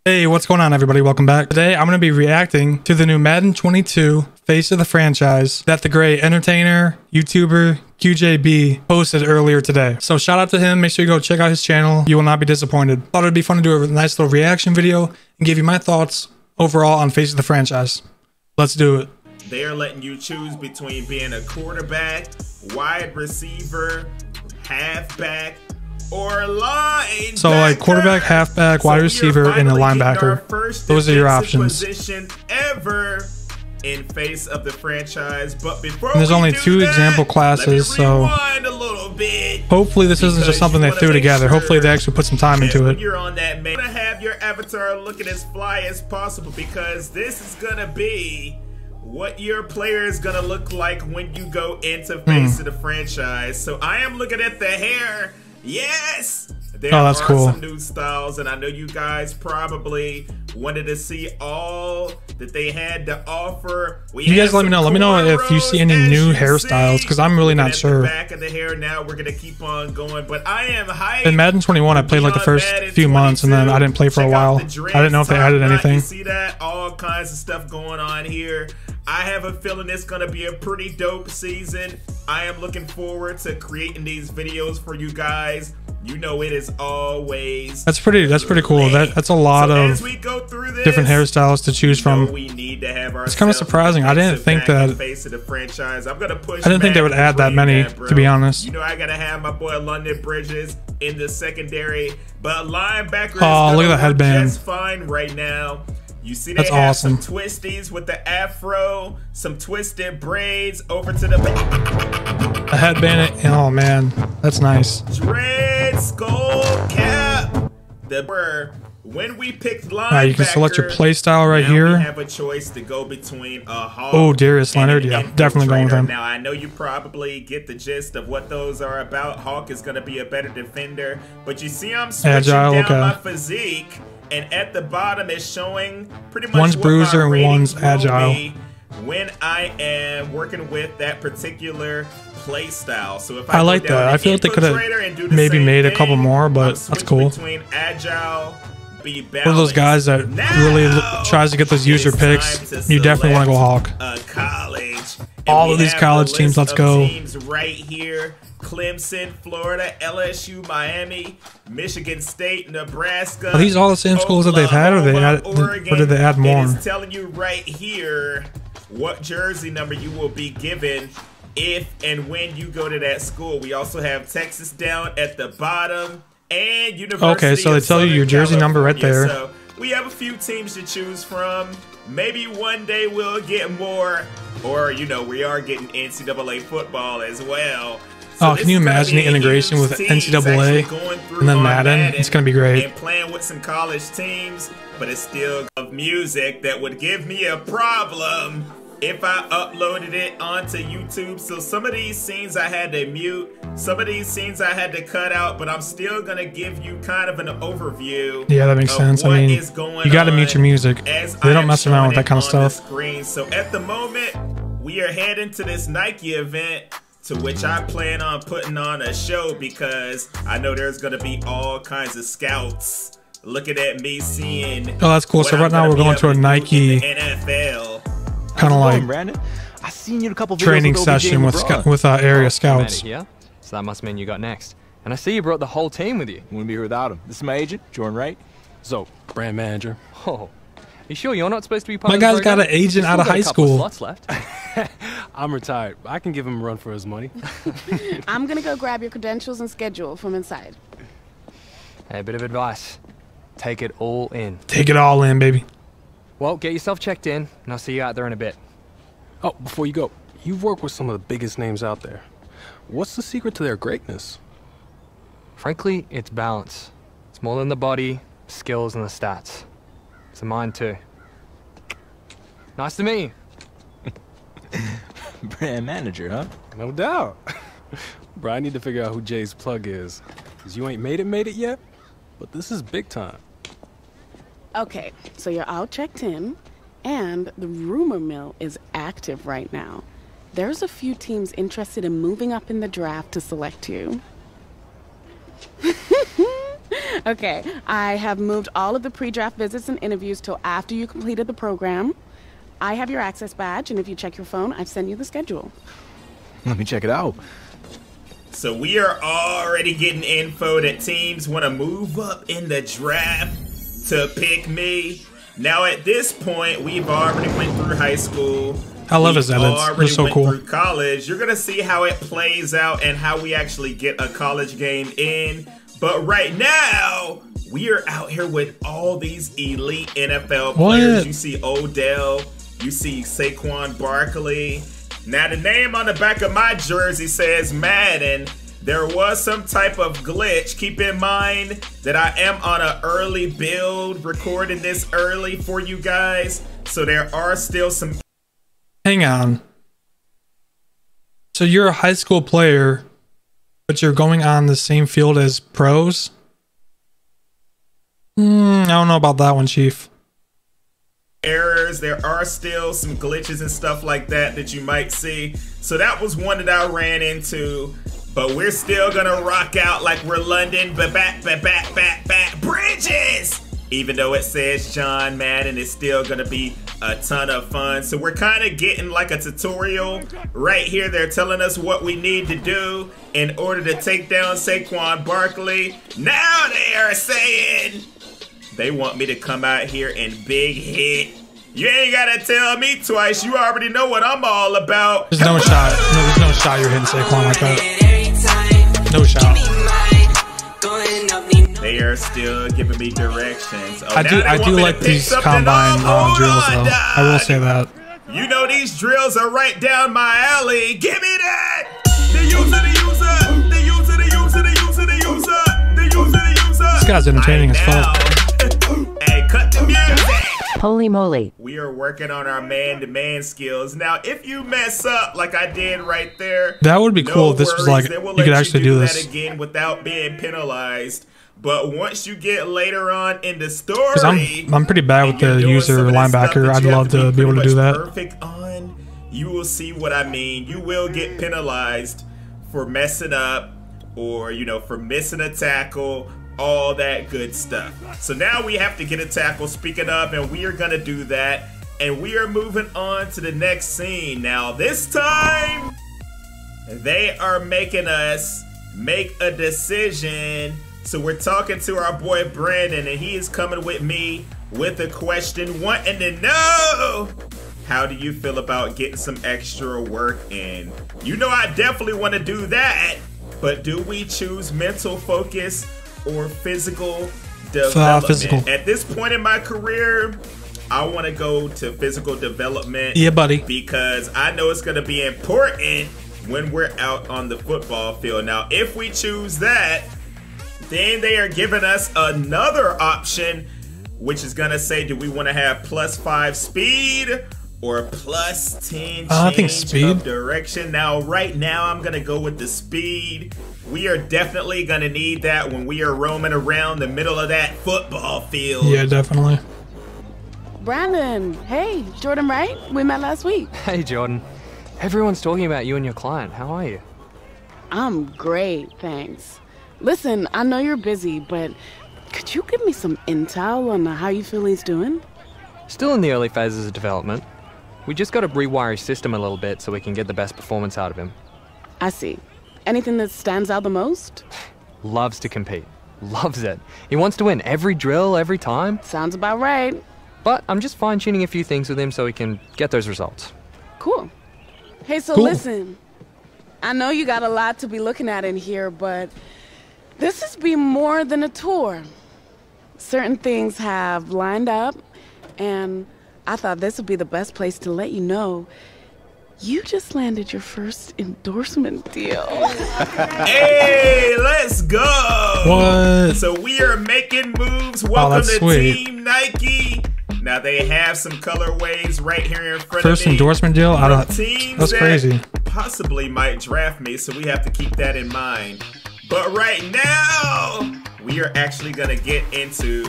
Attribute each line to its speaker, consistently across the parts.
Speaker 1: Hey, what's going on, everybody? Welcome back. Today, I'm going to be reacting to the new Madden 22 Face of the Franchise that the great entertainer, YouTuber, QJB posted earlier today. So shout out to him. Make sure you go check out his channel. You will not be disappointed. Thought it'd be fun to do a nice little reaction video and give you my thoughts overall on Face of the Franchise. Let's do it.
Speaker 2: They are letting you choose between being a quarterback, wide receiver, halfback, or linebacker.
Speaker 1: So like quarterback, halfback, wide receiver, and a linebacker. Those are your options.
Speaker 2: Position ever in Face of the Franchise. But before
Speaker 1: and there's only two example classes, so hopefully this isn't just something they threw together. Hopefully they actually put some time into it.
Speaker 2: You're on that, man. Have your avatar looking as fly as possible, because this is gonna be what your player is gonna look like when you go into Face of the Franchise. So I am looking at the hair. Yes, there
Speaker 1: that's
Speaker 2: are
Speaker 1: cool.
Speaker 2: some new styles, and I know you guys probably wanted to see all that they had to offer.
Speaker 1: You guys let me know. Let me know if you see any new hairstyles, because I'm really not sure.
Speaker 2: Back of the hair now, we're gonna keep on going, but I am hyped.
Speaker 1: In Madden 21, I played like the first few months, and then I didn't play for a while. I didn't know if they added anything.
Speaker 2: You see that? All kinds of stuff going on here. I have a feeling it's gonna be a pretty dope season. I am looking forward to creating these videos for you guys. You know it is always
Speaker 1: that's pretty cool. That's a lot of different hairstyles to choose from. It's kind of surprising. I didn't think that they would add that many, to be honest.
Speaker 2: You know I gotta have my boy London Bridges in the secondary, but linebacker
Speaker 1: oh, look at the headband.
Speaker 2: Just fine right now. You see,
Speaker 1: that's
Speaker 2: they have
Speaker 1: awesome.
Speaker 2: some twisties with the afro, some twisted braids over to the
Speaker 1: headband. Oh man, that's nice.
Speaker 2: Dread skull cap. When we picked linebacker,
Speaker 1: you can select your play style right here.
Speaker 2: We have a choice to go between a Hawk.
Speaker 1: Oh, Darius Leonard, yeah, definitely going with him.
Speaker 2: Now I know you probably get the gist of what those are about. Hawk is going to be a better defender, but you see, I'm switching down my physique. And at the bottom is showing pretty much
Speaker 1: one's bruiser and one's agile.
Speaker 2: When I am working with that particular play style. So if
Speaker 1: I like that. I feel like they could have maybe made a couple more, but that's cool.
Speaker 2: Between agile, be
Speaker 1: one of those guys that really tries to get those user picks. You definitely want to go Hawk.
Speaker 2: College.
Speaker 1: All of these college teams, let's go.
Speaker 2: Teams right here. Clemson, Florida, LSU, Miami, Michigan State, Nebraska.
Speaker 1: Are these all the same schools that they've had, or did they add more?
Speaker 2: It is telling you right here what jersey number you will be given if and when you go to that school. We also have Texas down at the bottom, and University.
Speaker 1: Okay, so they tell you your jersey number right there.
Speaker 2: So we have a few teams to choose from. Maybe one day we'll get more, or you know, we are getting NCAA football as well. So
Speaker 1: can you imagine the integration with NCAA and then Madden? It's going to be great.
Speaker 2: And playing with some college teams, but it's still of music that would give me a problem if I uploaded it onto YouTube. So some of these scenes I had to mute, some of these scenes I had to cut out, but I'm still going to give you kind of an overview.
Speaker 1: Yeah, that makes sense. I mean, you got to mute your music. They don't mess around with that kind of stuff.
Speaker 2: So at the moment, we are heading to this Nike event, to which I plan on putting on a show, because I know there's going to be all kinds of scouts looking at me seeing.
Speaker 1: Oh, that's cool. So right now we're going to a Nike
Speaker 2: NFL
Speaker 1: kind of like
Speaker 3: Brandon, I seen you in a couple
Speaker 1: training session with area scouts.
Speaker 3: Yeah, so that must mean you got next. And I see you brought the whole team with you.
Speaker 4: Wouldn't be here without him. This is my agent, Jordan Wright. So, brand manager.
Speaker 3: Oh, you sure you're not supposed to be part
Speaker 1: My
Speaker 3: of the
Speaker 1: guy's got an agent out of high school.
Speaker 3: Slots left.
Speaker 4: I'm retired. I can give him a run for his money.
Speaker 5: I'm gonna go grab your credentials and schedule from inside.
Speaker 3: Hey, a bit of advice. Take it all in.
Speaker 1: Take it all in, baby.
Speaker 3: Well, get yourself checked in, and I'll see you out there in a bit.
Speaker 4: Oh, before you go, you've worked with some of the biggest names out there. What's the secret to their greatness?
Speaker 3: Frankly, it's balance. It's more than the body, skills, and the stats. It's a mind, too. Nice to meet you.
Speaker 4: Brand manager, huh?
Speaker 6: No doubt. Bro, I need to figure out who Jay's plug is. Because you ain't made it yet, but this is big time.
Speaker 5: Okay, so you're all checked in, and the rumor mill is active right now. There's a few teams interested in moving up in the draft to select you. Okay, I have moved all of the pre-draft visits and interviews till after you completed the program. I have your access badge, and if you check your phone, I've sent you the schedule.
Speaker 4: Let me check it out.
Speaker 2: So we are already getting info that teams want to move up in the draft to pick me. Now at this point, we've already went through high school.
Speaker 1: I love his edits. They're so cool.
Speaker 2: Through college. You're gonna see how it plays out and how we actually get a college game in. But right now, we are out here with all these elite NFL players.
Speaker 1: What?
Speaker 2: You see Odell, you see Saquon Barkley. Now the name on the back of my jersey says Madden. There was some type of glitch. Keep in mind that I am on an early build, recording this early for you guys. So there are still some...
Speaker 1: Hang on. So you're a high school player, but you're going on the same field as pros? I don't know about that one, Chief.
Speaker 2: Errors. There are still some glitches and stuff like that that you might see. So that was one that I ran into. But we're still gonna rock out like we're London, back, Bridges! Even though it says John Madden, it's still gonna be a ton of fun. So we're kind of getting like a tutorial right here. They're telling us what we need to do in order to take down Saquon Barkley. Now they are saying they want me to come out here and big hit. You ain't gotta tell me twice. You already know what I'm all about.
Speaker 1: There's no shot. No, there's no shot you're hitting Saquon like that. No shot.
Speaker 2: They are still giving me directions. Oh,
Speaker 1: I do like these combine drills though. I will say that.
Speaker 2: You know these drills are right down my alley. Give me that. The user.
Speaker 1: This guy's entertaining as fuck.
Speaker 2: Hey, cut the music.
Speaker 7: Holy moly.
Speaker 2: We are working on our man-to-man skills. Now, if you mess up like I did right there,
Speaker 1: that would be cool if this was like, you could actually do this.
Speaker 2: That again without being penalized. But once you get later on in the story,
Speaker 1: I'm pretty bad with the user linebacker. I'd love to be able to do that.
Speaker 2: Perfect on, you will see what I mean. You will get penalized for messing up, or for missing a tackle, all that good stuff. So now we have to get a tackle, speaking of, and we are gonna do that. And we are moving on to the next scene. Now this time, they are making us make a decision. So we're talking to our boy Brandon, and he is coming with me with a question, wanting to know, how do you feel about getting some extra work in? I definitely want to do that, but do we choose mental focus or physical development?
Speaker 1: Physical.
Speaker 2: At this point in my career, I want to go to physical development.
Speaker 1: Yeah, buddy.
Speaker 2: Because I know it's going to be important when we're out on the football field. Now, if we choose that, then they are giving us another option, which is going to say, do we want to have +5 speed or +10
Speaker 1: I think
Speaker 2: change
Speaker 1: speed.
Speaker 2: of direction? Now, right now, I'm going to go with the speed. We are definitely going to need that when we are roaming around the middle of that football field.
Speaker 1: Yeah, definitely.
Speaker 5: Brandon, hey, Jordan, right? We met last week.
Speaker 3: Hey, Jordan. Everyone's talking about you and your client. How are you?
Speaker 5: I'm great, thanks. Listen, I know you're busy, but could you give me some intel on how you feel he's doing?
Speaker 3: Still in the early phases of development. We just got to rewire his system a little bit so we can get the best performance out of him.
Speaker 5: I see. Anything that stands out the most?
Speaker 3: Loves to compete. Loves it. He wants to win every drill, every time.
Speaker 5: Sounds about right.
Speaker 3: But I'm just fine-tuning a few things with him so he can get those results.
Speaker 5: Cool. Hey, so
Speaker 1: Cool.
Speaker 5: Listen. I know you got a lot to be looking at in here, but this has been more than a tour. Certain things have lined up, and I thought this would be the best place to let you know you just landed your first endorsement deal.
Speaker 2: Hey, let's go!
Speaker 1: What?
Speaker 2: So we are making moves. Welcome
Speaker 1: that's
Speaker 2: to
Speaker 1: sweet.
Speaker 2: Team Nike. Now they have some colorways right here in front
Speaker 1: First
Speaker 2: of me.
Speaker 1: endorsement deal? I don't.
Speaker 2: Teams
Speaker 1: That's
Speaker 2: that
Speaker 1: crazy.
Speaker 2: Possibly might draft me, so we have to keep that in mind. But right now, we are actually gonna get into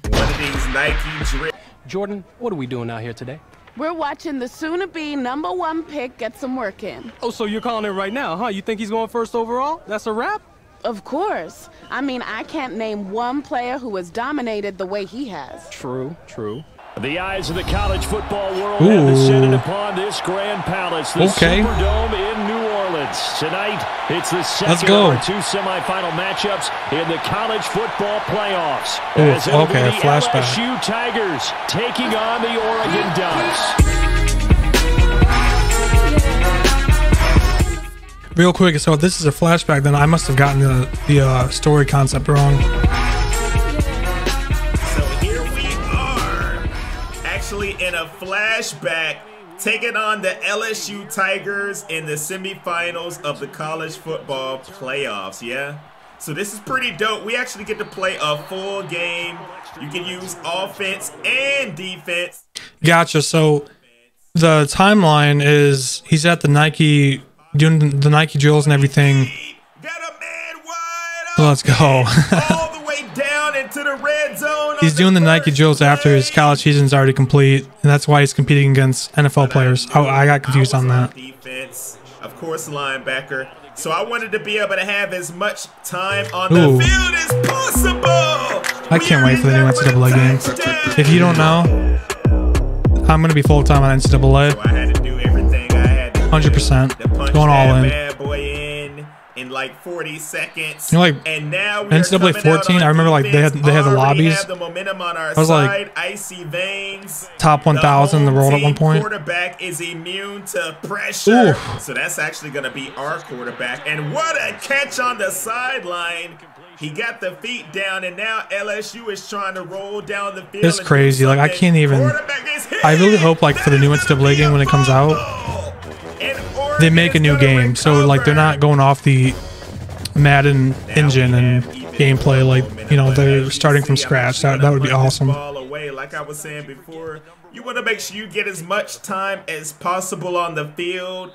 Speaker 2: one of these Nike drills.
Speaker 6: Jordan, what are we doing out here today?
Speaker 5: We're watching the soon-to-be #1 pick get some work in.
Speaker 6: Oh, so you're calling it right now, huh? You think he's going first overall? That's a wrap?
Speaker 5: Of course. I mean, I can't name one player who has dominated the way he has.
Speaker 6: True, true.
Speaker 7: The eyes of the college football world have descended upon this grand palace, the Superdome in New Orleans. Tonight, it's the second of our 2 semifinal matchups in the college football playoffs. As
Speaker 1: okay, flashback.
Speaker 7: LSU Tigers taking on the Oregon Ducks.
Speaker 1: Real quick, so if this is a flashback, then I must have gotten the story concept wrong.
Speaker 2: In a flashback, taking on the LSU Tigers in the semifinals of the college football playoffs. Yeah, so this is pretty dope. We actually get to play a full game. You can use offense and defense.
Speaker 1: Gotcha. So the timeline is he's at the Nike doing the Nike drills and everything.
Speaker 2: Got a man wide
Speaker 1: So let's go.
Speaker 2: all the way down into the red zone.
Speaker 1: He's doing the Nike drills after his college season's already complete, and that's why he's competing against NFL players. I got confused on that.
Speaker 2: Defense, of course, linebacker. So I wanted to be able to have as much time on the field as possible.
Speaker 1: I can't wait for the new NCAA game. If you don't know, I'm going to be full-time on NCAA.
Speaker 2: So I had to do everything I had to
Speaker 1: 100%.
Speaker 2: to punch
Speaker 1: Going all in.
Speaker 2: Bad boy in like 40 seconds.
Speaker 1: You know, like,
Speaker 2: and now
Speaker 1: NCAA 14, I remember like they had the lobbies.
Speaker 2: Have the momentum on our
Speaker 1: I was
Speaker 2: side.
Speaker 1: like
Speaker 2: Icy veins.
Speaker 1: top 1,000 in the world at one point.
Speaker 2: Quarterback is immune to pressure.
Speaker 1: Ooh.
Speaker 2: So that's actually going to be our quarterback. And what a catch on the sideline. He got the feet down, and now LSU is trying to roll down the field.
Speaker 1: It's crazy. Like, I can't even. I really hope, like, for the new NCAA game when it comes out, they make a new game. So, like, they're not going off the Madden engine and gameplay. Like, you know, they're starting from scratch. That would be awesome.
Speaker 2: Like I was saying before, you want to make sure you get as much time as possible on the field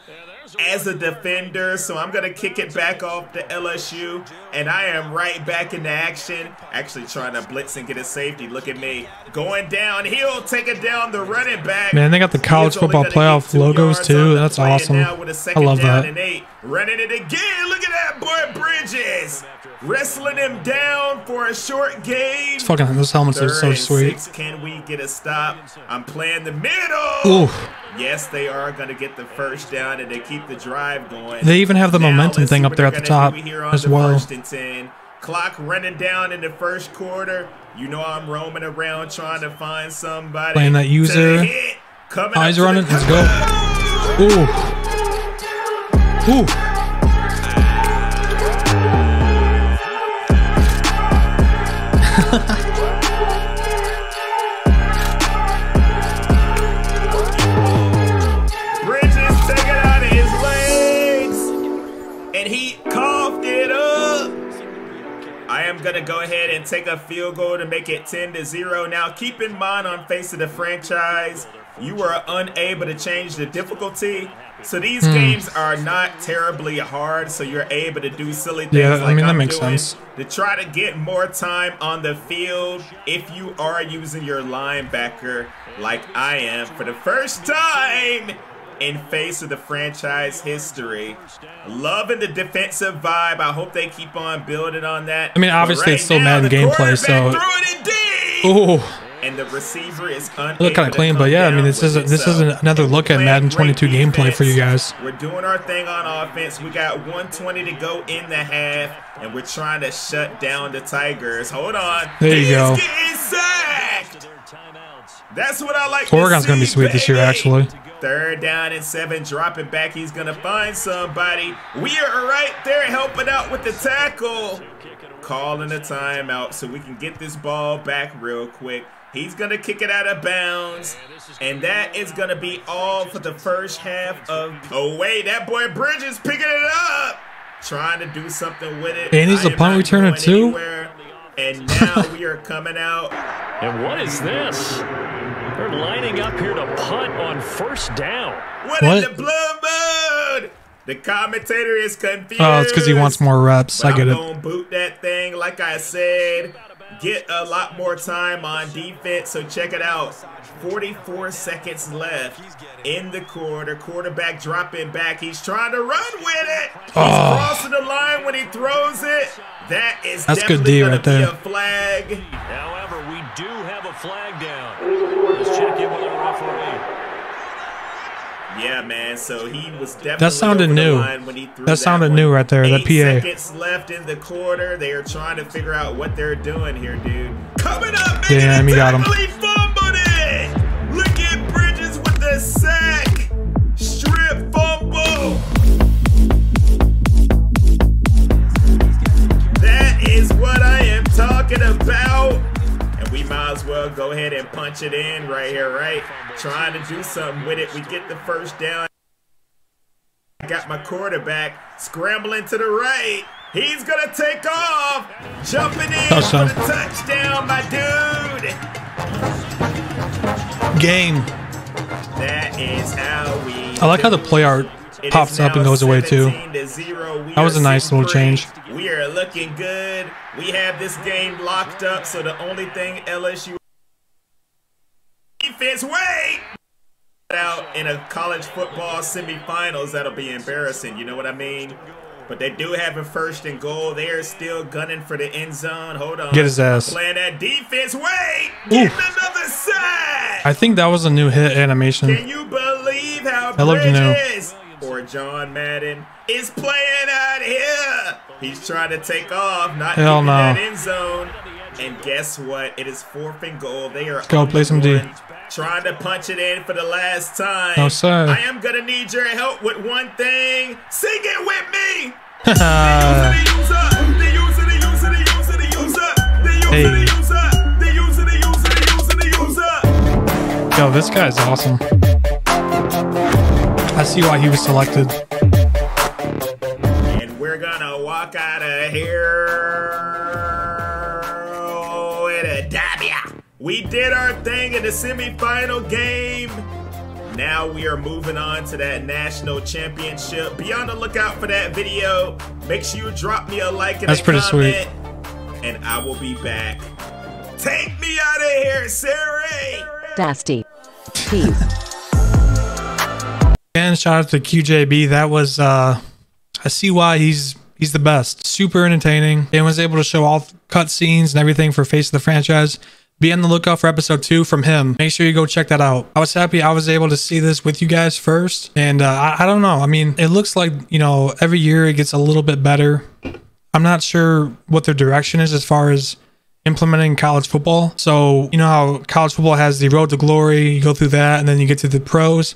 Speaker 2: as a defender. So I'm going to kick it back off to LSU, and I am right back into action, actually trying to blitz and get a safety. Look at me going downhill, taking down the running back.
Speaker 1: Man, they got the college football playoff logos too. That's awesome. I love that.
Speaker 2: Running it again. Look at that boy Bridges, wrestling him down for a short game.
Speaker 1: Those helmets are so sweet.
Speaker 2: Can we get a stop? I'm playing the middle.
Speaker 1: Ooh.
Speaker 2: Yes, they are going to get the first down, and they keep the drive going.
Speaker 1: They even have the momentum thing up there at the top as well.
Speaker 2: Clock running down in the first quarter. You know I'm roaming around trying to find somebody.
Speaker 1: Playing that user. Eyes running. Let's go. Ooh. Ooh.
Speaker 2: Bridges taking out of his legs, and he coughed it up. I am going to go ahead and take a field goal to make it 10-0. Now, keep in mind on Face of the Franchise, you were unable to change the difficulty. So these games are not terribly hard, so you're able to do silly things
Speaker 1: I mean, that makes sense.
Speaker 2: To try to get more time on the field if you are using your linebacker like I am for the first time in Face of the Franchise history. Loving the defensive vibe. I hope they keep on building on that.
Speaker 1: I mean, obviously it's still Madden gameplay, so. Ooh.
Speaker 2: And the receiver is unable
Speaker 1: look kind of clean, but yeah, I mean, this is another look at Madden 22 gameplay for you guys.
Speaker 2: We're doing our thing on offense. We got 1:20 to go in the half, and we're trying to shut down the Tigers. Hold on.
Speaker 1: There you go.
Speaker 2: He's getting sacked. That's what I like.
Speaker 1: Oregon's going to be sweet this year, actually.
Speaker 2: 3rd down and 7, dropping back. He's going to find somebody. We are right there helping out with the tackle. Calling a timeout so we can get this ball back real quick. He's going to kick it out of bounds, and that is going to be all for the first half of... Oh, wait, that boy Bridges picking it up, trying to do something with it.
Speaker 1: And he's a punt returner, too?
Speaker 2: And now we are coming out.
Speaker 7: And what is this? They're lining up here to punt on 1st down.
Speaker 2: What in the blood mode? The commentator is confused.
Speaker 1: Oh, it's because he wants more reps. I get it.
Speaker 2: I'm going to boot that thing like I said. get a lot more time on defense. So check it out. 44 seconds left in the quarter. Quarterback dropping back. He's trying to run with it. He's crossing the line when he throws it. That's
Speaker 1: good D right there.
Speaker 2: A flag.
Speaker 7: However, we do have a flag down. Let's check in with our referee.
Speaker 2: Yeah, man. So he was definitely
Speaker 1: that sounded new.
Speaker 2: When he threw
Speaker 1: that sounded new right there. The PA.
Speaker 2: 8 seconds left in the quarter. They are trying to figure out what they're doing here, dude. Coming up, man.
Speaker 1: Damn, he got him.
Speaker 2: Fumbled it. Look at Bridges with the sack. Strip fumble. That is what I am talking about. And we might as well go ahead and punch it in right here, right? Trying to do something with it. We get the first down. I got my quarterback scrambling to the right. He's going to take off. Jumping in for the touchdown, my dude.
Speaker 1: Game.
Speaker 2: That is how we
Speaker 1: I like how the play art pops up and goes away too. That was a nice little change.
Speaker 2: We are looking good. We have this game locked up, so the only thing LSU defense out in a college football semifinals, that'll be embarrassing. You know what I mean? But they do have a 1st and goal. They are still gunning for the end zone. Hold on.
Speaker 1: Get his ass.
Speaker 2: Playing that defense. Getting another sack.
Speaker 1: I think that was a new hit animation.
Speaker 2: Can you believe how
Speaker 1: Bridges
Speaker 2: or John Madden is playing out here? He's trying to take off, not
Speaker 1: Hell
Speaker 2: getting
Speaker 1: no.
Speaker 2: that end zone. And guess what? It is 4th and goal. They are
Speaker 1: Let's go play some D.
Speaker 2: Trying to punch it in for the last time.
Speaker 1: No, sir.
Speaker 2: I am going to need your help with one thing. Sing it with me.
Speaker 1: Yo, this guy's awesome. I see why he was selected.
Speaker 2: And we're going to walk out of here with a W. We did our thing in the semifinal game. Now we are moving on to that national championship. Be on the lookout for that video. Make sure you drop me a like and
Speaker 1: That's
Speaker 2: a
Speaker 1: pretty
Speaker 2: comment.
Speaker 1: sweet.
Speaker 2: And I will be back. Take me out of here, Siri.
Speaker 8: Dusty. Team.
Speaker 1: And shout out to QJB. That was I see why he's the best. Super entertaining and was able to show all cut scenes and everything for Face of the Franchise. Be on the lookout for episode 2 from him. Make sure you go check that out. I was happy I was able to see this with you guys first. And I don't know. I mean, it looks like, you know, every year it gets a little bit better. I'm not sure what their direction is as far as implementing college football. So, you know how college football has the road to glory, you go through that and then you get to the pros.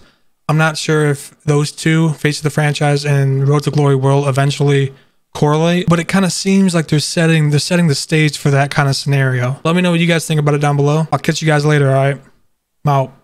Speaker 1: I'm not sure if those two, Face of the Franchise and Road to Glory, will eventually correlate, but it kind of seems like they're setting the stage for that kind of scenario. Let me know what you guys think about it down below. I'll catch you guys later. All right, I'm out.